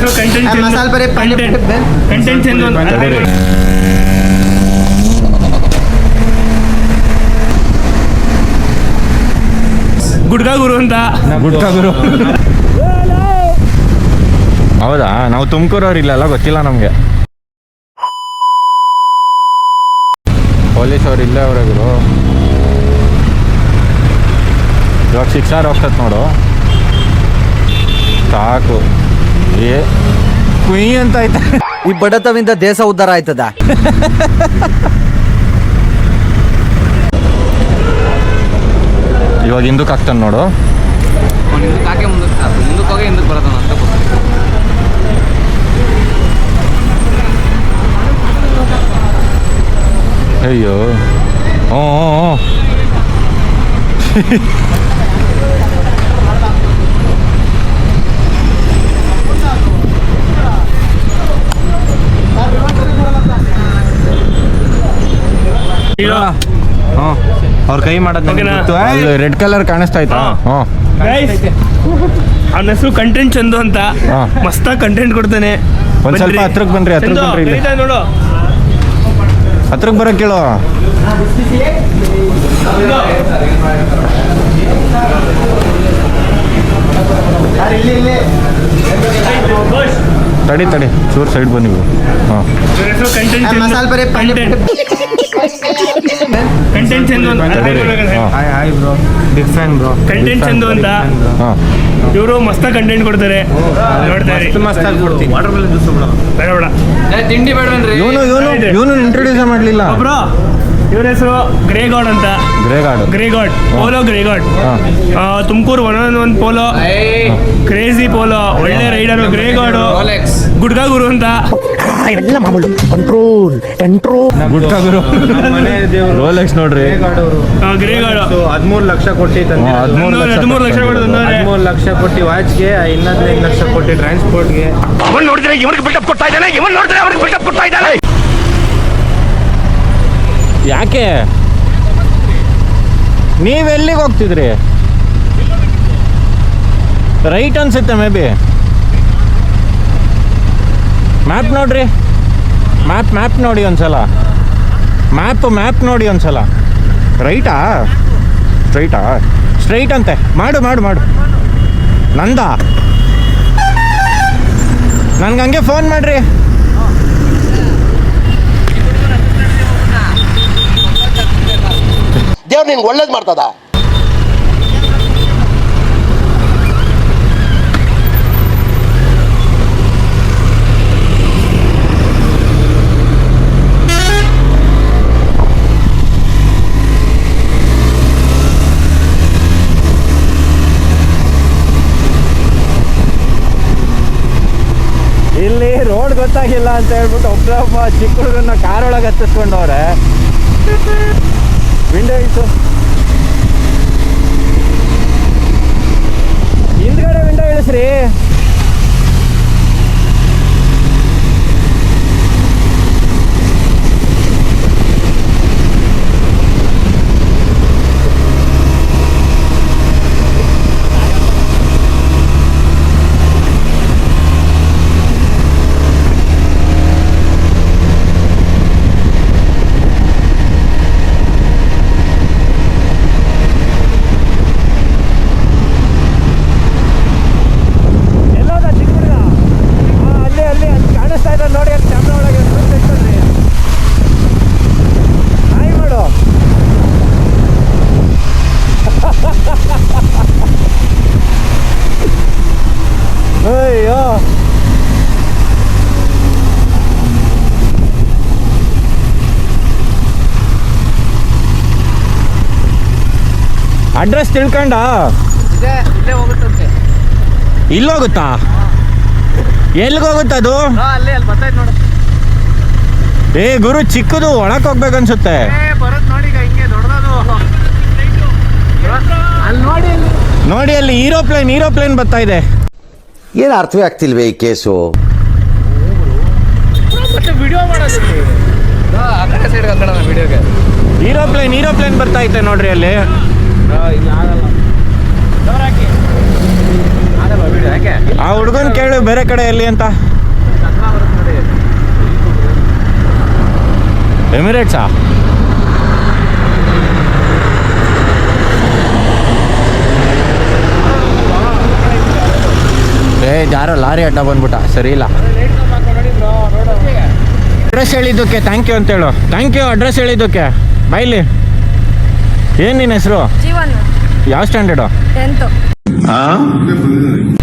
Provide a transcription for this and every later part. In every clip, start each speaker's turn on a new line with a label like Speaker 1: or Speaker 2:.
Speaker 1: ಹೆಸರು ಕಂಟೆಂಟ್
Speaker 2: ಮಸಾಲ ಪರಿ
Speaker 1: ಕಂಟೆಂಟ್ ಎಂದು ಗುಡ್ಗಾ ಗುರು ಅಂತ.
Speaker 3: ಗುಡ್ಕಾ ಗುರು. ಹೌದಾ? ನಾವು ತುಮಕೂರವ್ರು ಇಲ್ಲಲ್ಲ, ಗೊತ್ತಿಲ್ಲ ನಮಗೆ. ಪೊಲೀಸ್ ಅವ್ರು ಇಲ್ಲೇ ಅವರೇ ಗುರು. ಇವಾಗ 6 hours ಹೋಗ್ತದೆ ನೋಡು. ಸಾಕು. ಏ ಕುಯ್ ಅಂತ ಐತೆ.
Speaker 2: ಈ ಬಡತವಿಂದ ದೇಶ ಉದ್ಧಾರ ಆಯ್ತದ.
Speaker 3: ಇವಾಗ ಹಿಂದಕ್ಕೆ ಆಗ್ತಾನೆ ನೋಡು.
Speaker 2: ಹಿಂದಕ್ಕೆ ಬರೋದನ್ನ ಅಂತ
Speaker 3: ಅಯ್ಯೋ. ಹ್ಞೂ ಅವ್ರ ಕೈ ಮಾಡೋದು ರೆಡ್ ಕಲರ್ ಕಾಣಿಸ್ತಾ ಇತ್ತು.
Speaker 1: ಅವನ ಹೆಸರು ಕಂಟೆಂಟ್ ಚಂದು ಅಂತ. ಮಸ್ತಾಗಿ ಕಂಟೆಂಟ್ ಕೊಡ್ತಾನೆ.
Speaker 3: ಒಂದ್ ಸ್ವಲ್ಪ ಹತ್ರಕ್ಕೆ ಬನ್ರಿ,
Speaker 1: ನೋಡು,
Speaker 3: ಹತ್ರಕ್ಕೆ ಬರೋಕೆ ಕೇಳೋ. ತಡಿ ಚೂರು ಸೈಡ್ ಬನ್ನಿ. ಹಾಂ,
Speaker 2: ಮಸಾಲ ಪರಿ
Speaker 1: ಕಂಟೆಂಟ್ ಚಂದು ಅಂತ.
Speaker 3: Hi bro, big fan bro.
Speaker 1: Content Chandu ಅಂತ. ಇವರು ಮಸ್ತಾಗಿ ಕಂಟೆಂಟ್ ಕೊಡ್ತಾರೆ. ನೋಡ್ತಾರೆ, ಬೇಡ
Speaker 2: ತಿಂಡಿ ಬೇಡವೇನ್ರಿ?
Speaker 3: ಇವನು ಇಂಟ್ರೊಡ್ಯೂಸ್ ಮಾಡಲಿಲ್ಲ.
Speaker 1: ಬ್ರೋ, ಇವ್ರ ಹೆಸರು ಗ್ರೇಗಾಡ್ ಅಂತ. ಗ್ರೇಗಾಡ್ ಪೋಲೋ. ಗ್ರೇಗಾಡ್ Tumakuru 1-on-1 polo, crazy polo, ಒಳ್ಳೆ ರೈಡರು. ಗ್ರೇಗಾಡು ಗುಡ್ಗಾ ಗುರು ಅಂತ.
Speaker 3: ಗುಡ್ಕಾ ಗುರು ರೋಲೆಕ್ಸ್ ನೋಡ್ರಿ.
Speaker 1: ಗ್ರೇಗಾಡು
Speaker 4: 13 ಲಕ್ಷ ಕೊಟ್ಟು
Speaker 1: 13 ಲಕ್ಷ ಕೊಟ್ಟು
Speaker 4: 13 ಲಕ್ಷ ಕೊಟ್ಟು ವಾಚ್ಗೆ, 15 ಲಕ್ಷ ಕೊಟ್ಟು ಟ್ರಾನ್ಸ್ಪೋರ್ಟ್ಗೆ.
Speaker 1: ಅವನ್ ನೋಡಿದ್ರೆ ಇವನಿಗೆ ಬಿಲ್ಡಪ್ ಕೊಡ್ತಾ ಇದ್ದಾನೆ, ಇವನ್ ನೋಡಿದ್ರೆ ಅವನಿಗೆ ಬಿಲ್ಡಪ್ ಕೊಡ್ತಾ ಇದ್ದಾನೆ.
Speaker 3: ಯಾಕೆ ನೀವೆಲ್ಲಿಗೆ ಹೋಗ್ತಿದ್ರಿ? ರೈಟ್ ಅನ್ಸುತ್ತೆ ಮೇ ಬಿ. ಮ್ಯಾಪ್ ನೋಡ್ರಿ, ಮ್ಯಾಪ್ ನೋಡಿ ಒಂದ್ಸಲ. ಮ್ಯಾಪ್ ನೋಡಿ ಒಂದ್ಸಲ. ರೈಟಾ ಸ್ಟ್ರೈಟ್ ಅಂತೆ. ಮಾಡು ನಂದ. ನನ್ಗೆ ಹಂಗೆ ಫೋನ್ ಮಾಡ್ರಿ.
Speaker 5: ದೇವ್ರು ನಿನ್ಗೆ ಒಳ್ಳೇದು ಮಾಡ್ತದ.
Speaker 3: ಇಲ್ಲಿ ರೋಡ್ ಗೊತ್ತಾಗಿಲ್ಲ ಅಂತ ಹೇಳ್ಬಿಟ್ಟು ಒಬ್ಬ ಚಿಕ್ಕ ಹುಡುಗನ ಕಾರೊಳಗೆ ಹತ್ತಿಸ್ಕೊಂಡವ್ರೆ. ವಿಂಡೋ ಇತ್ತು, ಹಿಂದ್ಗಡೆ ವಿಂಡೋ ಇಳಿಸ್ರಿ. ಅಯ್ಯೋ, ಅಡ್ರೆಸ್ ತಿಳ್ಕೊಂಡ? ಇಲ್ಲೋಗುತ್ತಾ? ಎಲ್ಲಿಗೋಗುತ್ತದು? ಏ ಗುರು, ಚಿಕ್ಕದು ಒಳಕ್ ಹೋಗ್ಬೇಕನ್ಸುತ್ತೆ. ನೋಡಿ ಅಲ್ಲಿ ಈರೋಪ್ಲೇನ್ ಬರ್ತಾ ಇದೆ.
Speaker 5: ಏನು ಅರ್ಥವೇ ಆಗ್ತಿಲ್ವೇ ಈ ಕೇಸು?
Speaker 3: ಈರೋಪ್ಲೇನ್ ಬರ್ತಾ ಐತೆ ನೋಡ್ರಿ ಅಲ್ಲಿ.
Speaker 4: ಆಗಲ್ಲ ಆ ಹುಡುಗನ್ ಕೇಳು ಬೇರೆ ಕಡೆ ಎಲ್ಲಿ ಅಂತ. ಎಮಿರೇಟ್ಸಾ? ಯಾರೋ ಲಾರಿ ಅಡ್ಡ ಬಂದ್ಬಿಟ್ಟ, ಸರಿ ಇಲ್ಲ. ಅಡ್ರೆಸ್ ಹೇಳಿದ್ದಕ್ಕೆ ಥ್ಯಾಂಕ್ ಯು ಅಂತೇಳು. ಥ್ಯಾಂಕ್ ಯು ಅಡ್ರೆಸ್ ಹೇಳಿದ್ದಕ್ಕೆ. ಬೈಲಿ. ಏನು ನಿನ್ನ ಹೆಸರು?
Speaker 6: ಜೀವನ್.
Speaker 4: ಯಾವ ಸ್ಟ್ಯಾಂಡರ್ಡು?
Speaker 6: 10th.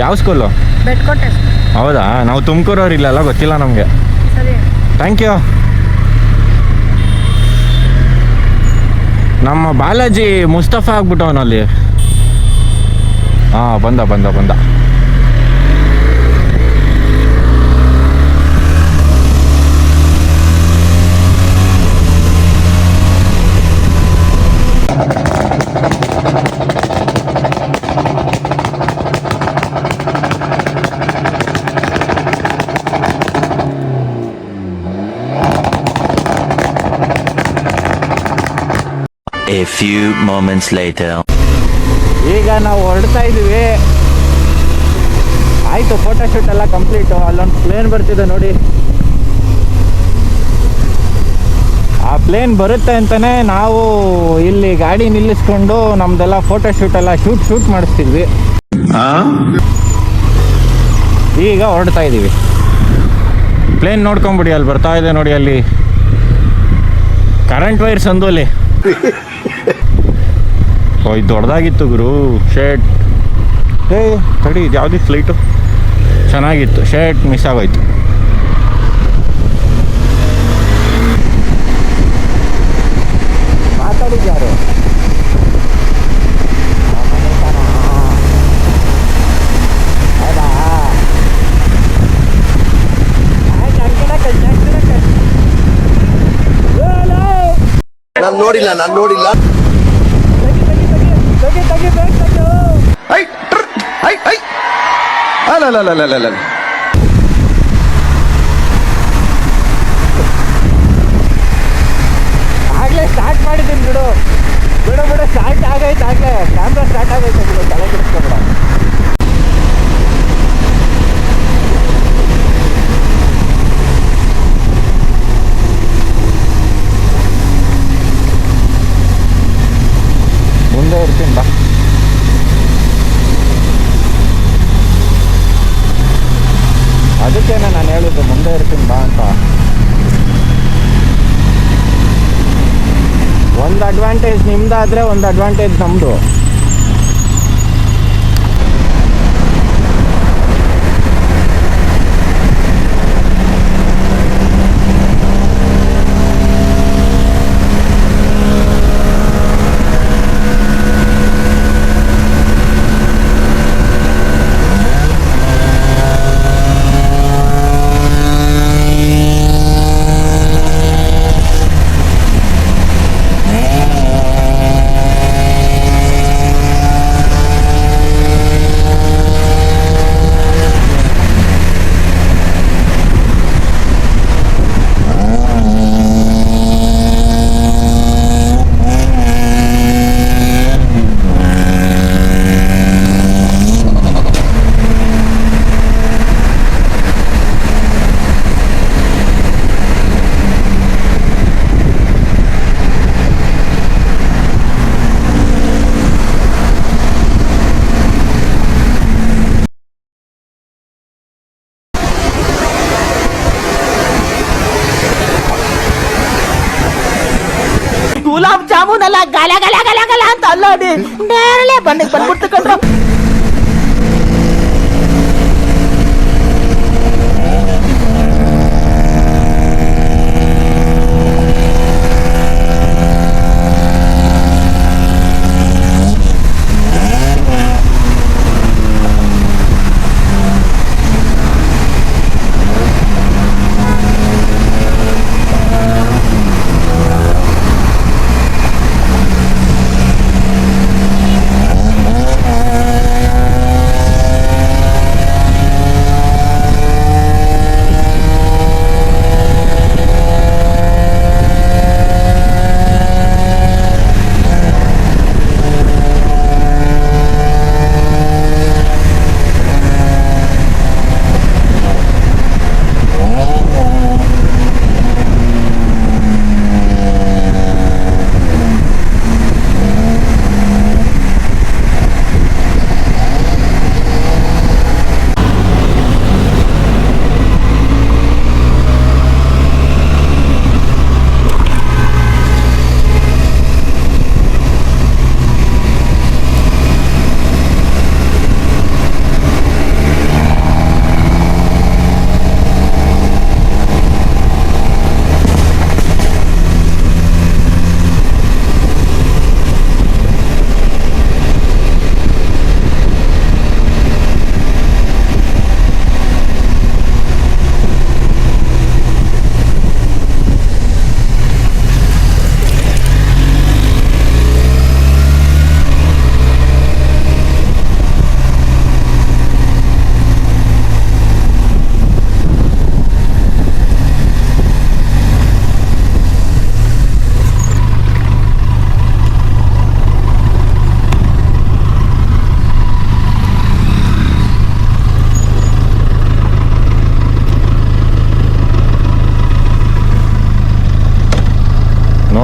Speaker 4: ಯಾವ ಸ್ಕೂಲು?
Speaker 6: ಬೆಟ್ಕೋಟೆ.
Speaker 4: ಹೌದಾ? ನಾವು ತುಮಕೂರವ್ರಿಲ್ಲಲ್ಲ, ಗೊತ್ತಿಲ್ಲ ನಮಗೆ.
Speaker 6: ಸರಿ.
Speaker 4: Thank you. ನಮ್ಮ ಬಾಲಾಜಿ ಮುಸ್ತಫಾ ಆಗ್ಬಿಟ್ಟವನಲ್ಲಿ. ಹಾಂ, ಬಂದ ಬಂದ ಬಂದ.
Speaker 7: A few moments later.
Speaker 4: ಈಗ ನಾವು ಹೊರಡ್ತಾ ಇದ್ದೀವಿ. ಆಯಿತು, ಫೋಟೋಶೂಟ್ ಎಲ್ಲ ಕಂಪ್ಲೀಟು. ಅಲ್ಲೊಂದು ಪ್ಲೇನ್ ಬರ್ತಿದೆ ನೋಡಿ. ಆ ಪ್ಲೇನ್ ಬರುತ್ತೆ ಅಂತಲೇ ನಾವು ಇಲ್ಲಿ ಗಾಡಿ ನಿಲ್ಲಿಸ್ಕೊಂಡು ನಮ್ದೆಲ್ಲ ಫೋಟೋಶೂಟ್ ಎಲ್ಲ ಶೂಟ್ ಮಾಡಿಸ್ತಿದ್ವಿ. ಈಗ ಹೊರಡ್ತಾ ಇದ್ದೀವಿ. ಪ್ಲೇನ್ ನೋಡ್ಕೊಂಬಿಡಿ, ಅಲ್ಲಿ ಬರ್ತಾ ಇದೆ ನೋಡಿ. ಅಲ್ಲಿ ಕರೆಂಟ್ ವೈರ್ಸ್ ಅಂದೋಲಿ. ಓ, ಇದು ದೊಡ್ಡದಾಗಿತ್ತು ಗುರು. ಶೇಟ್ ತಡಿ, ಇದು ಯಾವ್ದು ಫ್ಲೈಟು? ಚೆನ್ನಾಗಿತ್ತು. ಶೇಟ್ ಮಿಸ್ ಆಗೋಯ್ತು. ಮಾತಾಡಿದ್ಯಾರು?
Speaker 5: ನಾನು ನೋಡಿಲ್ಲ. ಅಲ್ಲ
Speaker 4: ಆಗ್ಲೇ ಸ್ಟಾರ್ಟ್ ಮಾಡಿದ್ದೀನಿ ಬಿಡು. ಸ್ಟಾರ್ಟ್ ಆಗೈತೆ. ಆಗ್ಲೇ ಕ್ಯಾಮ್ರಾ ಸ್ಟಾರ್ಟ್ ಆಗೈತೆ ಬಿಡು, ತಲೆ ಕೆಡಿಸ್ಕೊಬೇಡ. ಮುಂದೆ ಇರ್ತೀನಿ ಬಾ. ಅದಕ್ಕೇನೆ ನಾನು ಹೇಳಿದ್ದು ಮುಂದೆ ಇರ್ತೀನಿ ಬಾ ಅಂತ. ಒಂದು ಅಡ್ವಾಂಟೇಜ್ ನಿಮ್ದಾದ್ರೆ ಒಂದು ಅಡ್ವಾಂಟೇಜ್ ನಮ್ಮದು.
Speaker 3: ಗುಲಾಬ್ ಜಾಮೂನ್ ಅಲ್ಲ, ಗಲ ಗಲ ಗಲ ಗಲ ಅಂತ ಅಲ್ಲೋಡಿ ನೇರಳೆ ಬಂದ್ಬಿಡ್ತು ಕಂಡ್ರು.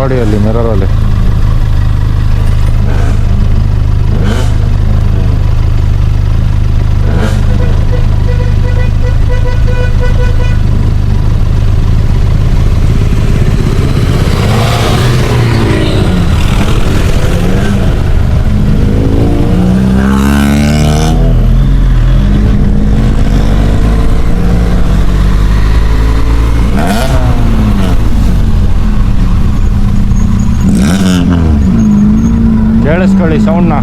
Speaker 4: ನೋಡಿ ಅಲ್ಲಿ ಮಿರರಲ್ಲಿ. ಕೇಳಿಸ್ಕೊಳ್ಳಿ ಸೌಂಡ್ನ.